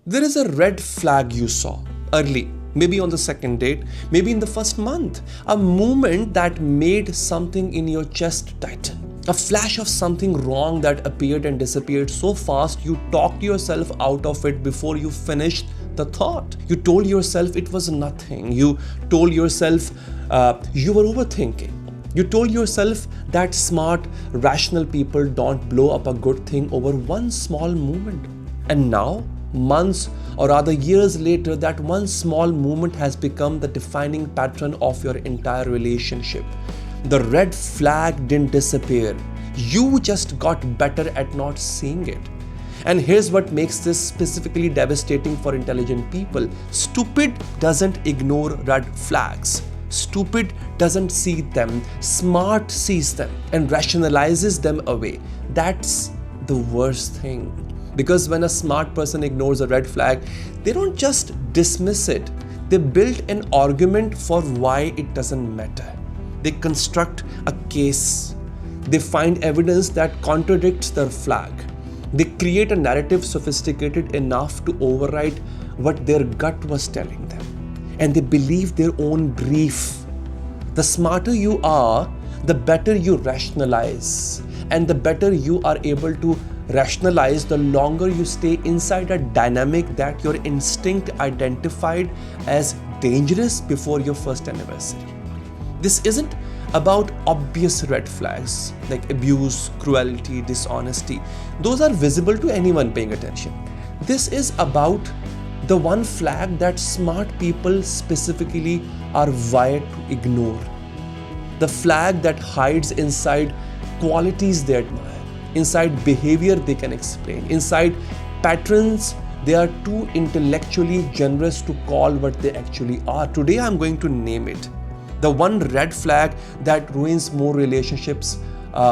There is a red flag you saw early, maybe on the second date, maybe in the first month, a movement that made something in your chest tighten. A flash of something wrong that appeared and disappeared so fast you talked yourself out of it before you finished the thought. You told yourself it was nothing. You told yourself you were overthinking. You told yourself that smart, rational people don't blow up a good thing over one small movement. And now, months or rather years later, that one small movement has become the defining pattern of your entire relationship. The red flag didn't disappear. You just got better at not seeing it. And here's what makes this specifically devastating for intelligent people. Stupid doesn't ignore red flags. Stupid doesn't see them. Smart sees them and rationalizes them away. That's the worst thing. Because when a smart person ignores a red flag, they don't just dismiss it. They build an argument for why it doesn't matter. They construct a case. They find evidence that contradicts their flag. They create a narrative sophisticated enough to override what their gut was telling them. And they believe their own brief. The smarter you are, the better you rationalize. And the better you are able to rationalize, the longer you stay inside a dynamic that your instinct identified as dangerous before your first anniversary. This isn't about obvious red flags like abuse, cruelty, dishonesty. Those are visible to anyone paying attention. This is about the one flag that smart people specifically are wired to ignore. The flag that hides inside qualities they admire, inside behavior they can explain, inside patterns they are too intellectually generous to call what they actually are. Today I'm going to name it. The one red flag that ruins more relationships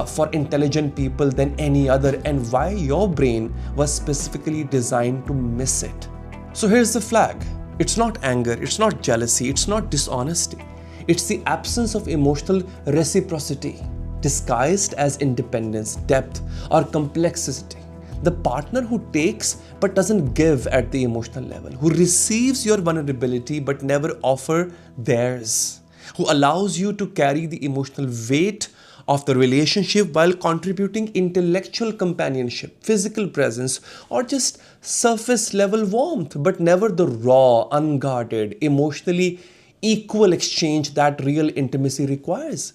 for intelligent people than any other, and why your brain was specifically designed to miss it. So here's the flag. It's not anger, it's not jealousy, it's not dishonesty. It's the absence of emotional reciprocity, disguised as independence, depth, or complexity. The partner who takes but doesn't give at the emotional level, who receives your vulnerability but never offers theirs, who allows you to carry the emotional weight of the relationship while contributing intellectual companionship, physical presence, or just surface level warmth, but never the raw, unguarded, emotionally equal exchange that real intimacy requires.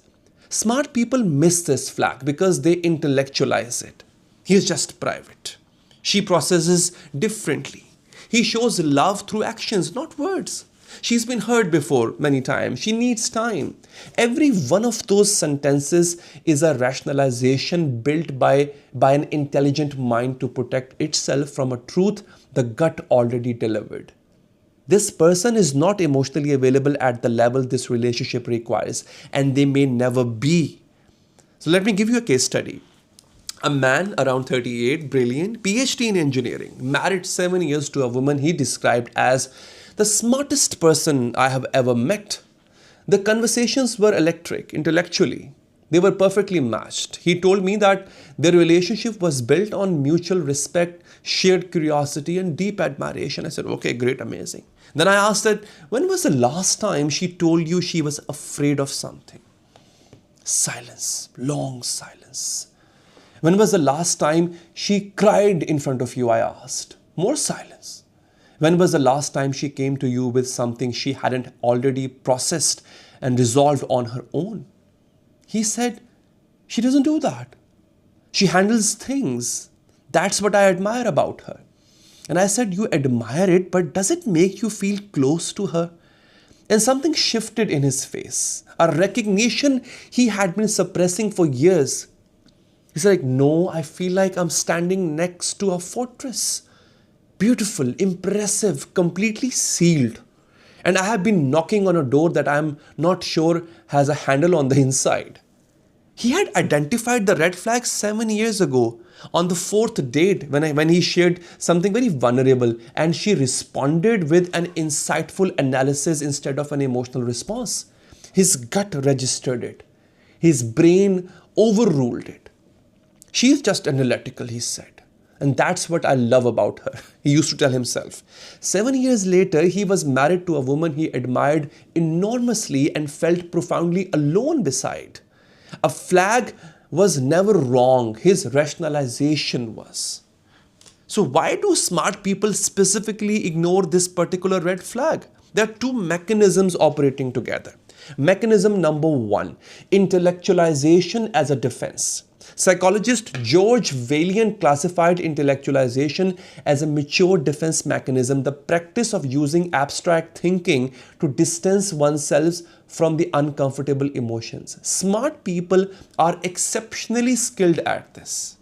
Smart people miss this flag because they intellectualize it. He is just private. She processes differently. He shows love through actions, not words. She's been hurt before many times. She needs time. Every one of those sentences is a rationalization built by an intelligent mind to protect itself from a truth the gut already delivered. This person is not emotionally available at the level this relationship requires, and they may never be. So let me give you a case study. A man around 38, brilliant, PhD in engineering, married 7 years to a woman he described as the smartest person I have ever met. The conversations were electric, intellectually. They were perfectly matched. He told me that their relationship was built on mutual respect, shared curiosity, and deep admiration. I said, okay, great, amazing. Then I asked that, when was the last time she told you she was afraid of something? Silence, long silence. When was the last time she cried in front of you, I asked. More silence. When was the last time she came to you with something she hadn't already processed and resolved on her own? He said, she doesn't do that. She handles things. That's what I admire about her. And I said, you admire it, but does it make you feel close to her? And something shifted in his face, a recognition he had been suppressing for years. He's like, no, I feel like I'm standing next to a fortress. Beautiful, impressive, completely sealed. And I have been knocking on a door that I'm not sure has a handle on the inside. He had identified the red flag 7 years ago on the 4th date when he shared something very vulnerable, and she responded with an insightful analysis instead of an emotional response. His gut registered it. His brain overruled it. She is just analytical, he said. And that's what I love about her. He used to tell himself. 7 years later, he was married to a woman he admired enormously and felt profoundly alone beside. A flag was never wrong, his rationalization was. So, why do smart people specifically ignore this particular red flag? There are two mechanisms operating together. Mechanism number one, intellectualization as a defense. Psychologist George Valiant classified intellectualization as a mature defense mechanism, the practice of using abstract thinking to distance oneself from the uncomfortable emotions. Smart people are exceptionally skilled at this.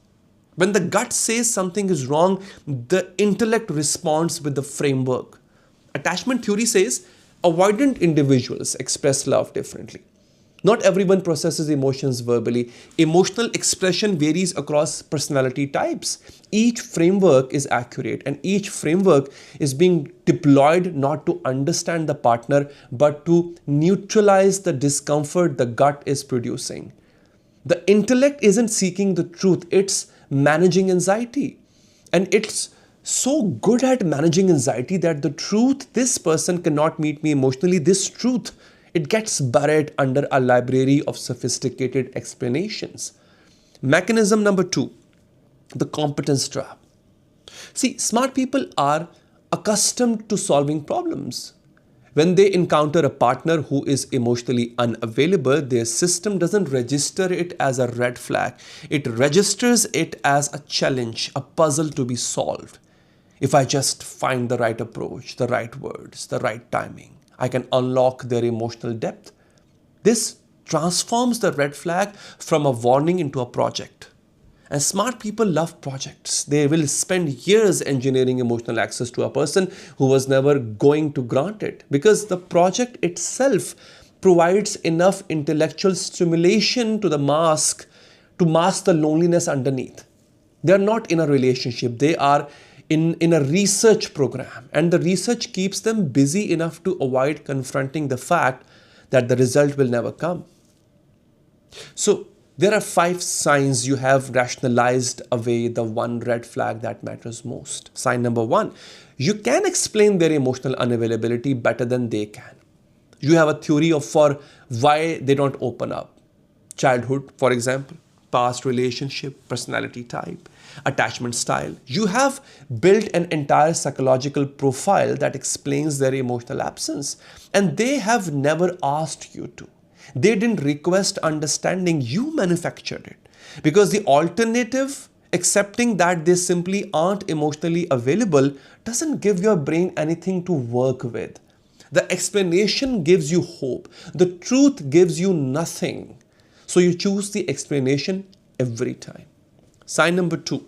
When the gut says something is wrong, the intellect responds with the framework. Attachment theory says avoidant individuals express love differently. Not everyone processes emotions verbally. Emotional expression varies across personality types. Each framework is accurate, and each framework is being deployed not to understand the partner but to neutralize the discomfort the gut is producing. The intellect isn't seeking the truth, it's managing anxiety. And it's so good at managing anxiety that the truth, this person cannot meet me emotionally, this truth, it gets buried under a library of sophisticated explanations. Mechanism number two, the competence trap. See, smart people are accustomed to solving problems. When they encounter a partner who is emotionally unavailable, their system doesn't register it as a red flag. It registers it as a challenge, a puzzle to be solved. If I just find the right approach, the right words, the right timing, I can unlock their emotional depth. This transforms the red flag from a warning into a project. And smart people love projects. They will spend years engineering emotional access to a person who was never going to grant it, because the project itself provides enough intellectual stimulation to mask the loneliness underneath. They are not in a relationship. They are in a research program, and the research keeps them busy enough to avoid confronting the fact that the result will never come. So there are 5 signs you have rationalized away the one red flag that matters most. Sign number 1, you can explain their emotional unavailability better than they can. You have a theory for why they don't open up. Childhood, for example, past relationship, personality type, attachment style. You have built an entire psychological profile that explains their emotional absence, and they have never asked you to. They didn't request understanding, you manufactured it. Because the alternative, accepting that they simply aren't emotionally available, doesn't give your brain anything to work with. The explanation gives you hope. The truth gives you nothing. So you choose the explanation every time. Sign number 2,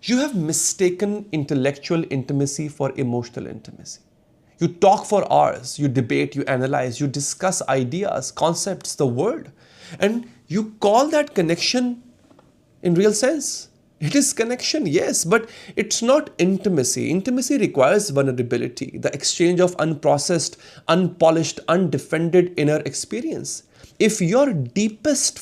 you have mistaken intellectual intimacy for emotional intimacy. You talk for hours, you debate, you analyze, you discuss ideas, concepts, the world, and you call that connection in real sense. It is connection, yes, but it's not intimacy. Intimacy requires vulnerability, the exchange of unprocessed, unpolished, undefended inner experience. If your deepest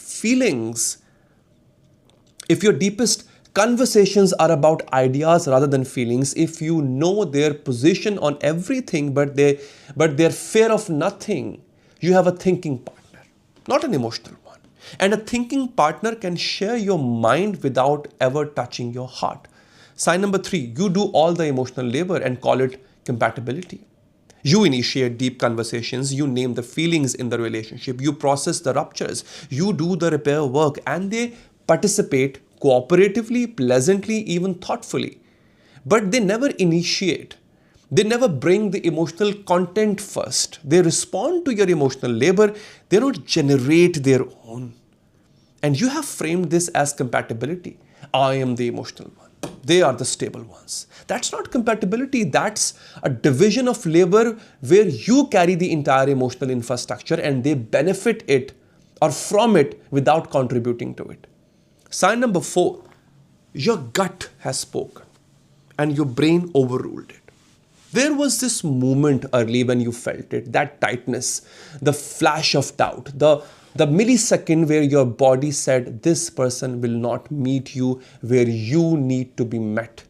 conversations are about ideas rather than feelings, if you know their position on everything but their fear of nothing, you have a thinking partner, not an emotional one. And a thinking partner can share your mind without ever touching your heart. Sign number 3, you do all the emotional labor and call it compatibility. You initiate deep conversations, you name the feelings in the relationship, you process the ruptures, you do the repair work, and they participate cooperatively, pleasantly, even thoughtfully. But they never initiate. They never bring the emotional content first. They respond to your emotional labor. They don't generate their own. And you have framed this as compatibility. I am the emotional one. They are the stable ones. That's not compatibility. That's a division of labor where you carry the entire emotional infrastructure and they benefit it or from it without contributing to it. Sign number 4, your gut has spoken and your brain overruled it. There was this moment early when you felt it, that tightness, the flash of doubt, the The millisecond where your body said, this person will not meet you where you need to be met.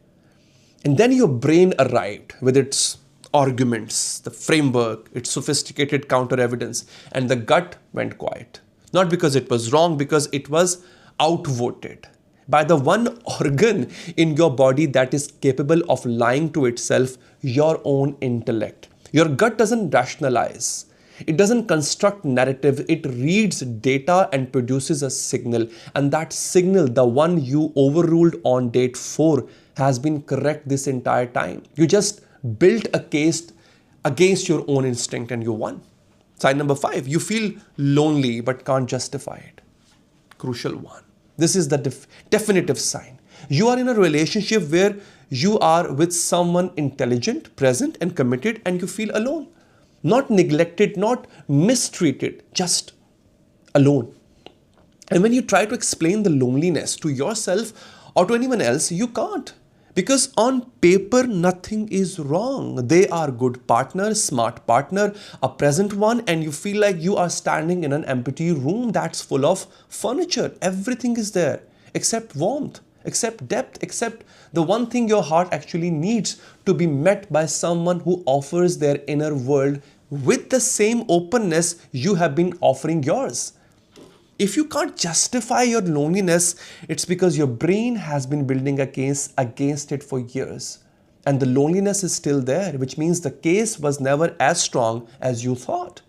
And then your brain arrived with its arguments, the framework, its sophisticated counter evidence, and the gut went quiet. Not because it was wrong, because it was outvoted by the one organ in your body that is capable of lying to itself, your own intellect. Your gut doesn't rationalize. It doesn't construct narrative. It reads data and produces a signal. And that signal, the one you overruled on date 4, has been correct this entire time. You just built a case against your own instinct and you won. Sign number 5, you feel lonely but can't justify it. Crucial one. This is the definitive sign. You are in a relationship where you are with someone intelligent, present, and committed, and you feel alone. Not neglected, not mistreated, just alone. And when you try to explain the loneliness to yourself or to anyone else, you can't. Because on paper, nothing is wrong. They are good partner, smart partner, a present one, and you feel like you are standing in an empty room that's full of furniture. Everything is there except warmth, except depth, except the one thing your heart actually needs to be met by someone who offers their inner world with the same openness you have been offering yours. If you can't justify your loneliness, it's because your brain has been building a case against it for years. And the loneliness is still there, which means the case was never as strong as you thought.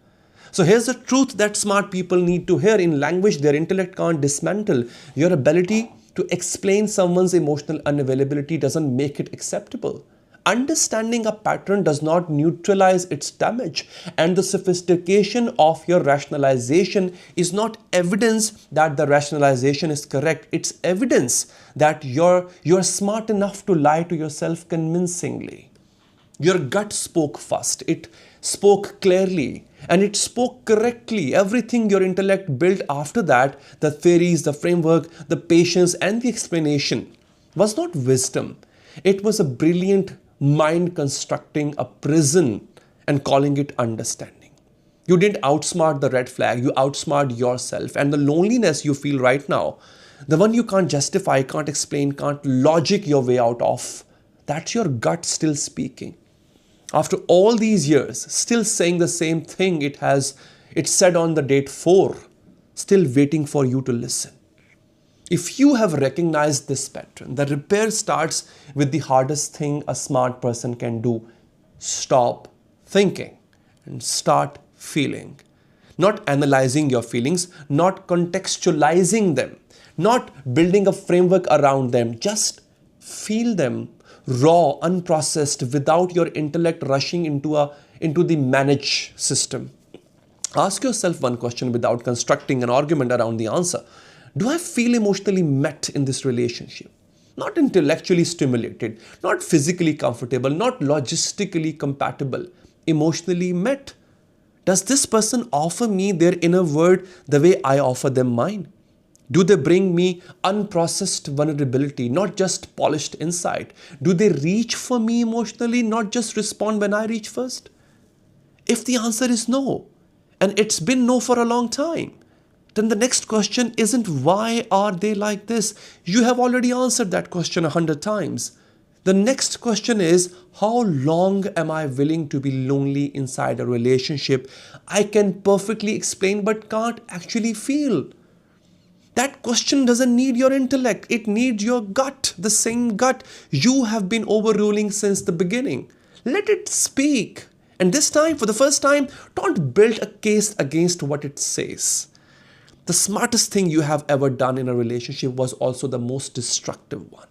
So here's the truth that smart people need to hear in language their intellect can't dismantle. Your ability to explain someone's emotional unavailability doesn't make it acceptable. Understanding a pattern does not neutralize its damage, and the sophistication of your rationalization is not evidence that the rationalization is correct. It's evidence that you're smart enough to lie to yourself convincingly. Your gut spoke first. It spoke clearly and it spoke correctly. Everything your intellect built after that, the theories, the framework, the patience, and the explanation, was not wisdom. It was a brilliant mind constructing a prison and calling it understanding. You didn't outsmart the red flag, you outsmart yourself. And the loneliness you feel right now, the one you can't justify, can't explain, can't logic your way out of, that's your gut still speaking. After all these years, still saying the same thing it said on the date 4, still waiting for you to listen. If you have recognized this pattern, the repair starts with the hardest thing a smart person can do. Stop thinking and start feeling. Not analyzing your feelings, not contextualizing them, not building a framework around them. Just feel them raw, unprocessed, without your intellect rushing into the manage system. Ask yourself one question without constructing an argument around the answer. Do I feel emotionally met in this relationship? Not intellectually stimulated, not physically comfortable, not logistically compatible, emotionally met. Does this person offer me their inner world the way I offer them mine? Do they bring me unprocessed vulnerability, not just polished insight? Do they reach for me emotionally, not just respond when I reach first? If the answer is no, and it's been no for a long time, then the next question isn't why are they like this? You have already answered that question 100 times. The next question is, how long am I willing to be lonely inside a relationship I can perfectly explain but can't actually feel? That question doesn't need your intellect. It needs your gut, the same gut you have been overruling since the beginning. Let it speak. And this time, for the first time, don't build a case against what it says. The smartest thing you have ever done in a relationship was also the most destructive one.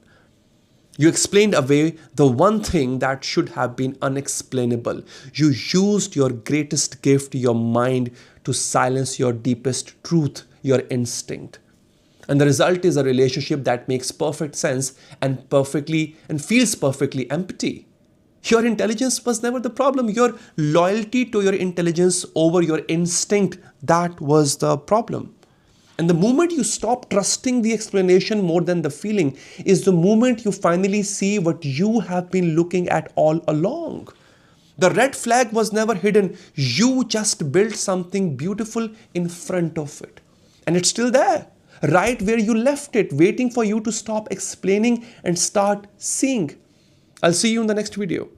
You explained away the one thing that should have been unexplainable. You used your greatest gift, your mind, to silence your deepest truth, your instinct. And the result is a relationship that makes perfect sense and feels perfectly empty. Your intelligence was never the problem. Your loyalty to your intelligence over your instinct, that was the problem. And the moment you stop trusting the explanation more than the feeling is the moment you finally see what you have been looking at all along. The red flag was never hidden. You just built something beautiful in front of it. And it's still there, right where you left it, waiting for you to stop explaining and start seeing. I'll see you in the next video.